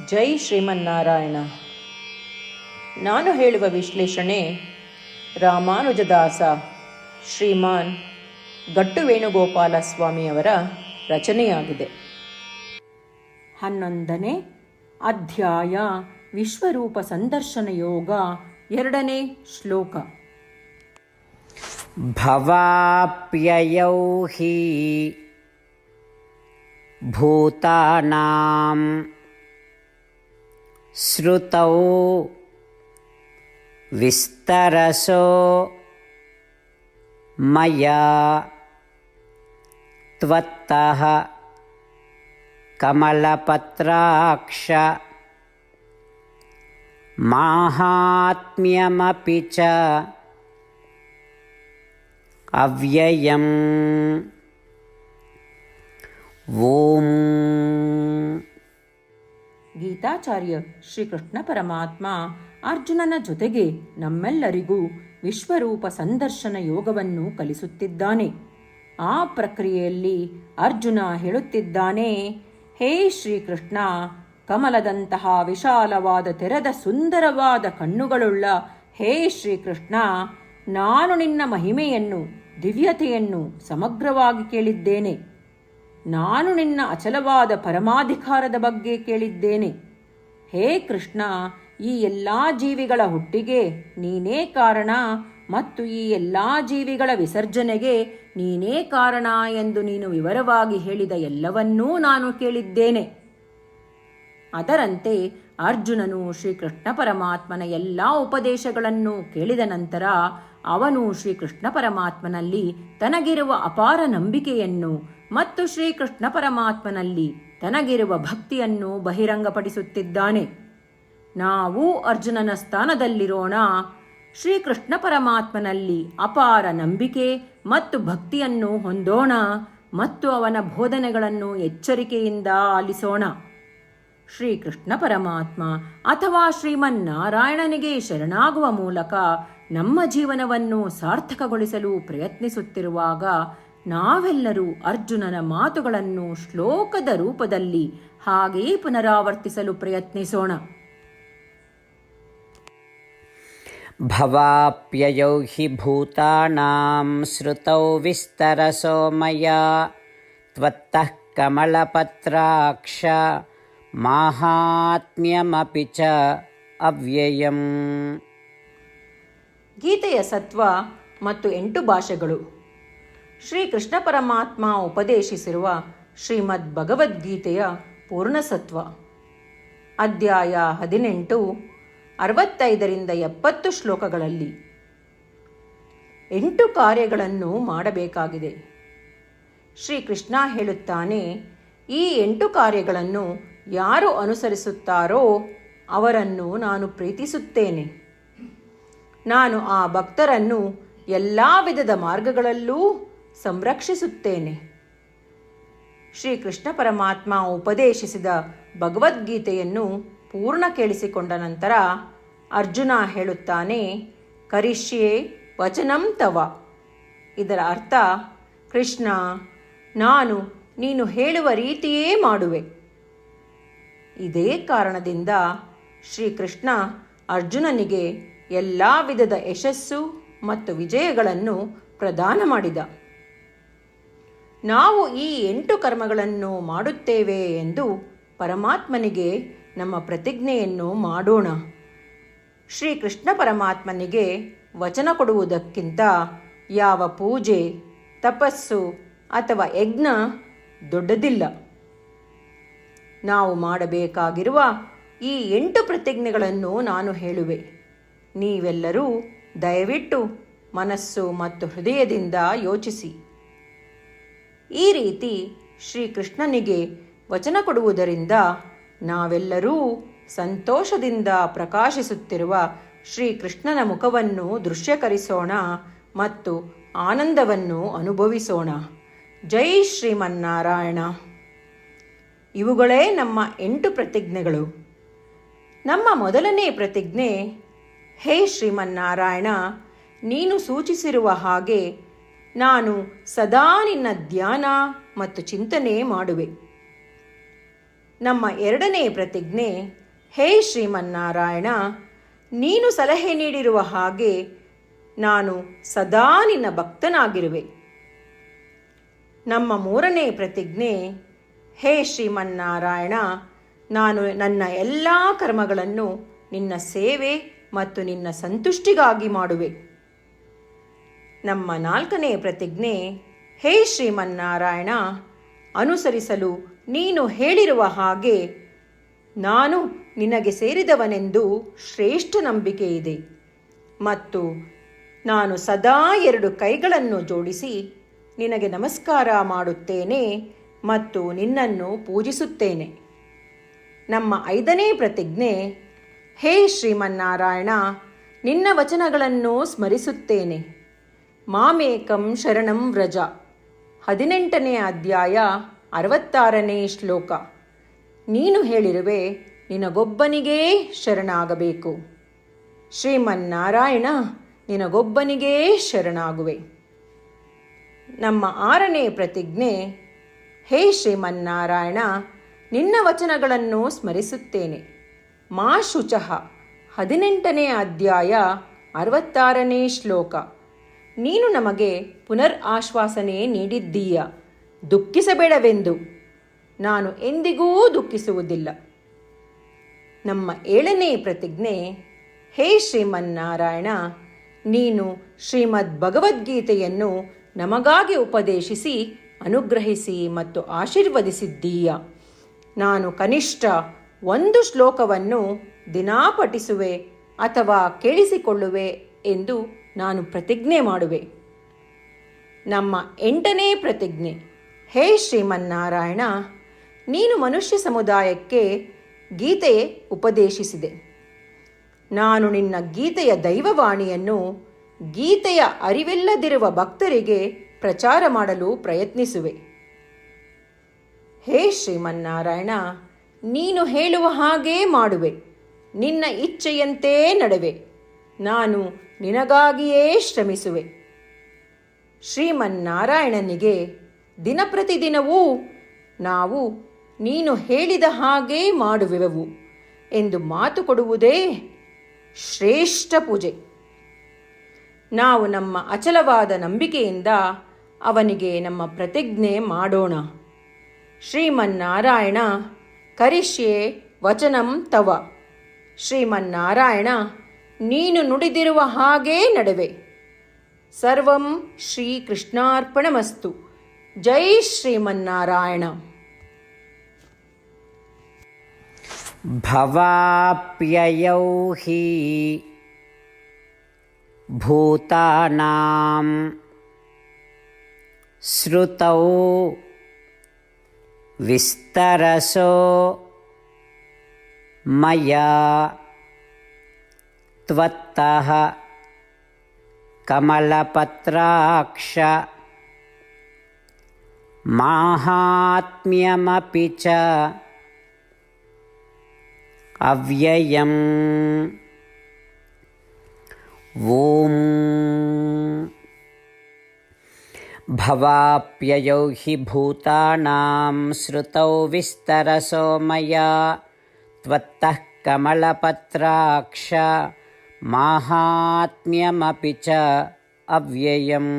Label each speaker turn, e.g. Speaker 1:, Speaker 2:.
Speaker 1: ಜೈ ಶ್ರೀಮನ್ನಾರಾಯಣ. ನಾನು ಹೇಳುವ ವಿಶ್ಲೇಷಣೆ ರಾಮಾನುಜದಾಸ ಶ್ರೀಮಾನ್ ಗಟ್ಟು ವೇಣುಗೋಪಾಲ ಸ್ವಾಮಿಯವರ ರಚನೆಯಾಗಿದೆ. 11ನೇ ಅಧ್ಯಾಯ ವಿಶ್ವರೂಪ ಸಂದರ್ಶನ ಯೋಗ, 2ನೇ ಶ್ಲೋಕ.
Speaker 2: ಭವಾಪ್ಯಯೌ ಹಿ ಭೂತಾನಾಂ ಶ್ರುತೌ ವಿಸ್ತರಸೋ ಮಯಾ ತ್ವತ್ತಃ ಕಮಲಪತ್ರಾಕ್ಷ ಮಾಹಾತ್ಮ್ಯಮಪಿ ಚ ಅವ್ಯಯಂ. ಓಂ.
Speaker 1: ಗೀತಾಚಾರ್ಯ ಶ್ರೀಕೃಷ್ಣ ಪರಮಾತ್ಮ ಅರ್ಜುನನ ಜೊತೆಗೆ ನಮ್ಮೆಲ್ಲರಿಗೂ ವಿಶ್ವರೂಪ ಸಂದರ್ಶನ ಯೋಗವನ್ನು ಕಲಿಸುತ್ತಿದ್ದಾನೆ. ಆ ಪ್ರಕ್ರಿಯೆಯಲ್ಲಿ ಅರ್ಜುನ ಹೇಳುತ್ತಿದ್ದಾನೆ, ಹೇ ಶ್ರೀಕೃಷ್ಣ, ಕಮಲದಂತಹ ವಿಶಾಲವಾದ ತೆರೆದ ಸುಂದರವಾದ ಕಣ್ಣುಗಳುಳ್ಳ ಹೇ ಶ್ರೀಕೃಷ್ಣ, ನಾನು ನಿನ್ನ ಮಹಿಮೆಯನ್ನು, ದಿವ್ಯತೆಯನ್ನು ಸಮಗ್ರವಾಗಿ ಕೇಳಿದ್ದೇನೆ. ನಾನು ನಿನ್ನ ಅಚಲವಾದ ಪರಮಾಧಿಕಾರದ ಬಗ್ಗೆ ಕೇಳಿದ್ದೇನೆ. ಹೇ ಕೃಷ್ಣ, ಈ ಎಲ್ಲ ಜೀವಿಗಳ ಹುಟ್ಟಿಗೆ ನೀನೇ ಕಾರಣ ಮತ್ತು ಈ ಎಲ್ಲ ಜೀವಿಗಳ ವಿಸರ್ಜನೆಗೆ ನೀನೇ ಕಾರಣ ಎಂದು ನೀನು ವಿವರವಾಗಿ ಹೇಳಿದ ಎಲ್ಲವನ್ನೂ ನಾನು ಕೇಳಿದ್ದೇನೆ. ಅದರಂತೆ ಅರ್ಜುನನು ಶ್ರೀಕೃಷ್ಣ ಪರಮಾತ್ಮನ ಎಲ್ಲ ಉಪದೇಶಗಳನ್ನು ಕೇಳಿದ ನಂತರ ಅವನು ಶ್ರೀಕೃಷ್ಣ ಪರಮಾತ್ಮನಲ್ಲಿ ತನಗಿರುವ ಅಪಾರ ನಂಬಿಕೆಯನ್ನು ಮತ್ತು ಶ್ರೀಕೃಷ್ಣ ಪರಮಾತ್ಮನಲ್ಲಿ ತನಗಿರುವ ಭಕ್ತಿಯನ್ನು ಬಹಿರಂಗಪಡಿಸುತ್ತಿದ್ದಾನೆ. ನಾವು ಅರ್ಜುನನ ಸ್ಥಾನದಲ್ಲಿರೋಣ. ಶ್ರೀಕೃಷ್ಣ ಪರಮಾತ್ಮನಲ್ಲಿ ಅಪಾರ ನಂಬಿಕೆ ಮತ್ತು ಭಕ್ತಿಯನ್ನು ಹೊಂದೋಣ ಮತ್ತು ಅವನ ಬೋಧನೆಗಳನ್ನು ಎಚ್ಚರಿಕೆಯಿಂದ ಆಲಿಸೋಣ. ಶ್ರೀಕೃಷ್ಣ ಪರಮಾತ್ಮ ಅಥವಾ ಶ್ರೀಮನ್ನಾರಾಯಣನಿಗೆ ಶರಣಾಗುವ ಮೂಲಕ ನಮ್ಮ ಜೀವನವನ್ನು ಸಾರ್ಥಕಗೊಳಿಸಲು ಪ್ರಯತ್ನಿಸುತ್ತಿರುವಾಗ ನಾವೆಲ್ಲರೂ ಅರ್ಜುನನ ಮಾತುಗಳನ್ನು ಶ್ಲೋಕದ ರೂಪದಲ್ಲಿ ಹಾಗೆಯೇ ಪುನರಾವರ್ತಿಸಲು ಪ್ರಯತ್ನಿಸೋಣ.
Speaker 2: ಭವಾಪ್ಯಯೌ ಹಿ ಭೂತಾನಾಂ ಶ್ರುತೌ ವಿಸ್ತರಸೋ ಮಯಾ ತ್ವತ್ತಃ ಕಮಲಪತ್ರಾಕ್ಷ ಮಾಹಾತ್ಮ್ಯಮಪಿ ಚ ಅವ್ಯಯಂ.
Speaker 1: ಗೀತೆಯ ಸತ್ವ ಮತ್ತು 8 ಭಾಷೆಗಳು. ಶ್ರೀಕೃಷ್ಣ ಪರಮಾತ್ಮ ಉಪದೇಶಿಸಿರುವ ಶ್ರೀಮದ್ ಭಗವದ್ಗೀತೆಯ ಪೂರ್ಣಸತ್ವ. ಅಧ್ಯಾಯ 18, 65ರಿಂದ 70 ಶ್ಲೋಕಗಳಲ್ಲಿ 8 ಕಾರ್ಯಗಳನ್ನು ಮಾಡಬೇಕಾಗಿದೆ. ಶ್ರೀಕೃಷ್ಣ ಹೇಳುತ್ತಾನೆ, ಈ 8 ಕಾರ್ಯಗಳನ್ನು ಯಾರು ಅನುಸರಿಸುತ್ತಾರೋ ಅವರನ್ನು ನಾನು ಪ್ರೀತಿಸುತ್ತೇನೆ. ನಾನು ಆ ಭಕ್ತರನ್ನು ಎಲ್ಲ ವಿಧದ ಮಾರ್ಗಗಳಲ್ಲೂ ಸಂರಕ್ಷಿಸುತ್ತೇನೆ. ಶ್ರೀಕೃಷ್ಣ ಪರಮಾತ್ಮ ಉಪದೇಶಿಸಿದ ಭಗವದ್ಗೀತೆಯನ್ನು ಪೂರ್ಣ ಕೇಳಿಸಿಕೊಂಡ ನಂತರ ಅರ್ಜುನ ಹೇಳುತ್ತಾನೆ, ಕರಿಷ್ಯೆ ವಚನಂ ತವ. ಇದರ ಅರ್ಥ, ಕೃಷ್ಣ, ನಾನು ನೀನು ಹೇಳುವ ರೀತಿಯೇ ಮಾಡುವೆ. ಇದೇ ಕಾರಣದಿಂದ ಶ್ರೀಕೃಷ್ಣ ಅರ್ಜುನನಿಗೆ ಎಲ್ಲ ವಿಧದ ಯಶಸ್ಸು ಮತ್ತು ವಿಜಯಗಳನ್ನು ಪ್ರದಾನ ಮಾಡಿದ. ನಾವು ಈ 8 ಕರ್ಮಗಳನ್ನು ಮಾಡುತ್ತೇವೆ ಎಂದು ಪರಮಾತ್ಮನಿಗೆ ನಮ್ಮ ಪ್ರತಿಜ್ಞೆಯನ್ನು ಮಾಡೋಣ. ಶ್ರೀಕೃಷ್ಣ ಪರಮಾತ್ಮನಿಗೆ ವಚನ ಕೊಡುವುದಕ್ಕಿಂತ ಯಾವ ಪೂಜೆ, ತಪಸ್ಸು ಅಥವಾ ಯಜ್ಞ ದೊಡ್ಡದಿಲ್ಲ. ನಾವು ಮಾಡಬೇಕಾಗಿರುವ ಈ 8 ಪ್ರತಿಜ್ಞೆಗಳನ್ನು ನಾನು ಹೇಳುವೆ. ನೀವೆಲ್ಲರೂ ದಯವಿಟ್ಟು ಮನಸ್ಸು ಮತ್ತು ಹೃದಯದಿಂದ ಯೋಚಿಸಿ. ಈ ರೀತಿ ಶ್ರೀಕೃಷ್ಣನಿಗೆ ವಚನ ಕೊಡುವುದರಿಂದ ನಾವೆಲ್ಲರೂ ಸಂತೋಷದಿಂದ ಪ್ರಕಾಶಿಸುತ್ತಿರುವ ಶ್ರೀಕೃಷ್ಣನ ಮುಖವನ್ನು ದೃಶ್ಯಕರಿಸೋಣ ಮತ್ತು ಆನಂದವನ್ನು ಅನುಭವಿಸೋಣ. ಜೈ ಶ್ರೀಮನ್ನಾರಾಯಣ. ಇವುಗಳೇ ನಮ್ಮ 8 ಪ್ರತಿಜ್ಞೆಗಳು. ನಮ್ಮ ಮೊದಲನೇ ಪ್ರತಿಜ್ಞೆ, ಹೇ ಶ್ರೀಮನ್ನಾರಾಯಣ, ನೀನು ಸೂಚಿಸಿರುವ ಹಾಗೆ ನಾನು ಸದಾ ನಿನ್ನ ಧ್ಯಾನ ಮತ್ತು ಚಿಂತನೆ ಮಾಡುವೆ. ನಮ್ಮ ಎರಡನೇ ಪ್ರತಿಜ್ಞೆ, ಹೇ ಶ್ರೀಮನ್ನಾರಾಯಣ, ನೀನು ಸಲಹೆ ನೀಡಿರುವ ಹಾಗೆ ನಾನು ಸದಾ ನಿನ್ನ ಭಕ್ತನಾಗಿರುವೆ. ನಮ್ಮ ಮೂರನೇ ಪ್ರತಿಜ್ಞೆ, ಹೇ ಶ್ರೀಮನ್ನಾರಾಯಣ, ನಾನು ನನ್ನ ಎಲ್ಲ ಕರ್ಮಗಳನ್ನು ನಿನ್ನ ಸೇವೆ ಮತ್ತು ನಿನ್ನ ಸಂತುಷ್ಟಿಗಾಗಿ ಮಾಡುವೆ. ನಮ್ಮ ನಾಲ್ಕನೇ ಪ್ರತಿಜ್ಞೆ, ಹೇ ಶ್ರೀಮನ್ನಾರಾಯಣ, ಅನುಸರಿಸಲು ನೀನು ಹೇಳಿರುವ ಹಾಗೆ ನಾನು ನಿನಗೆ ಸೇರಿದವನೆಂದು ಶ್ರೇಷ್ಠ ನಂಬಿಕೆ ಇದೆ ಮತ್ತು ನಾನು ಸದಾ 2 ಕೈಗಳನ್ನು ಜೋಡಿಸಿ ನಿನಗೆ ನಮಸ್ಕಾರ ಮಾಡುತ್ತೇನೆ ಮತ್ತು ನಿನ್ನನ್ನು ಪೂಜಿಸುತ್ತೇನೆ. ನಮ್ಮ 5ನೇ ಪ್ರತಿಜ್ಞೆ, ಹೇ ಶ್ರೀಮನ್ನಾರಾಯಣ, ನಿನ್ನ ವಚನಗಳನ್ನು ಸ್ಮರಿಸುತ್ತೇನೆ. ಮಾಮೇಕಂ ಶರಣಂ ವ್ರಜ, 18ನೇ ಅಧ್ಯಾಯ 66ನೇ ಶ್ಲೋಕ. ನೀನು ಹೇಳಿರುವೆ, ನಿನಗೊಬ್ಬನಿಗೇ ಶರಣಾಗಬೇಕು. ಶ್ರೀಮನ್ನಾರಾಯಣ, ನಿನಗೊಬ್ಬನಿಗೇ ಶರಣಾಗುವೆ. ನಮ್ಮ 6ನೇ ಪ್ರತಿಜ್ಞೆ, ಹೇ ಶ್ರೀಮನ್ನಾರಾಯಣ, ನಿನ್ನ ವಚನಗಳನ್ನು ಸ್ಮರಿಸುತ್ತೇನೆ. ಮಾ ಶುಚಃ, 18ನೇ ಅಧ್ಯಾಯ 66ನೇ ಶ್ಲೋಕ. ನೀನು ನಮಗೆ ಪುನರ್ ಆಶ್ವಾಸನೆ ನೀಡಿದ್ದೀಯ, ದುಃಖಿಸಬೇಡವೆಂದು. ನಾನು ಎಂದಿಗೂ ದುಃಖಿಸುವುದಿಲ್ಲ. ನಮ್ಮ 7ನೇ ಪ್ರತಿಜ್ಞೆ, ಹೇ ಶ್ರೀಮನ್ನಾರಾಯಣ, ನೀನು ಶ್ರೀಮದ್ ಭಗವದ್ಗೀತೆಯನ್ನು ನಮಗಾಗಿ ಉಪದೇಶಿಸಿ ಅನುಗ್ರಹಿಸಿ ಮತ್ತು ಆಶೀರ್ವದಿಸಿದ್ದೀಯ. ನಾನು ಕನಿಷ್ಠ 1 ಶ್ಲೋಕವನ್ನು ದಿನಾ ಪಠಿಸುವೆ ಅಥವಾ ಕೇಳಿಸಿಕೊಳ್ಳುವೆ ಎಂದು ನಾನು ಪ್ರತಿಜ್ಞೆ ಮಾಡುವೆ. ನಮ್ಮ 8ನೇ ಪ್ರತಿಜ್ಞೆ, ಹೇ ಶ್ರೀಮನ್ನಾರಾಯಣ, ನೀನು ಮನುಷ್ಯ ಸಮುದಾಯಕ್ಕೆ ಗೀತೆ ಉಪದೇಶಿಸಿದೆ. ನಾನು ನಿನ್ನ ಗೀತೆಯ ದೈವವಾಣಿಯನ್ನು ಗೀತೆಯ ಅರಿವಿಲ್ಲದಿರುವ ಭಕ್ತರಿಗೆ ಪ್ರಚಾರ ಮಾಡಲು ಪ್ರಯತ್ನಿಸುವೆ. ಹೇ ಶ್ರೀಮನ್ನಾರಾಯಣ, ನೀನು ಹೇಳುವ ಹಾಗೇ ಮಾಡುವೆ. ನಿನ್ನ ಇಚ್ಛೆಯಂತೆ ನಡೆವೆ. ನಾನು ನಿನಗಾಗಿಯೇ ಶ್ರಮಿಸುವೆ. ಶ್ರೀಮನ್ನಾರಾಯಣನಿಗೆ ದಿನಪ್ರತಿದಿನವೂ ನಾವು ನೀನು ಹೇಳಿದ ಹಾಗೇ ಮಾಡುವೆವು ಎಂದು ಮಾತು ಕೊಡುವುದೇ ಶ್ರೇಷ್ಠ ಪೂಜೆ. ನಾವು ನಮ್ಮ ಅಚಲವಾದ ನಂಬಿಕೆಯಿಂದ ಅವನಿಗೆ ನಮ್ಮ ಪ್ರತಿಜ್ಞೆ ಮಾಡೋಣ. ಶ್ರೀಮನ್ನಾರಾಯಣ, ಕರಿಷ್ಯೆ ವಚನಂ ತವ. ಶ್ರೀಮನ್ನಾರಾಯಣ, ನೀನು ನುಡಿದಿರುವ ಹಾಗೇ ನಡೆವೆ. ಸರ್ವಂ ಶ್ರೀಕೃಷ್ಣಾರ್ಪಣಮಸ್ತು. ಜೈ ಶ್ರೀಮನ್ನಾರಾಯಣ.
Speaker 2: ಭವಾಪ್ಯಯೌ ಹಿ ಭೂತಾನಾಂ ಶ್ರುತೌ ವಿಸ್ತರಸೋ ಮಯಾ ತ್ವತ್ತಃ ಕಮಲಪತ್ರಾಕ್ಷ ಮಾಹಾತ್ಮ್ಯಮಪಿ ಚ ಅವ್ಯಯಂ. ಓಂ ಭವಾಪ್ಯಯೌ ಹಿ ಭೂತಾನಾಂ ಶ್ರುತೌ ವಿಸ್ತರಸೋ ಮಯಾ ತ್ವತ್ತಃ ಕಮಲಪತ್ರಾಕ್ಷ ಮಾಹಾತ್ಮ್ಯಮಪಿ ಚ ಅವ್ಯಯಂ.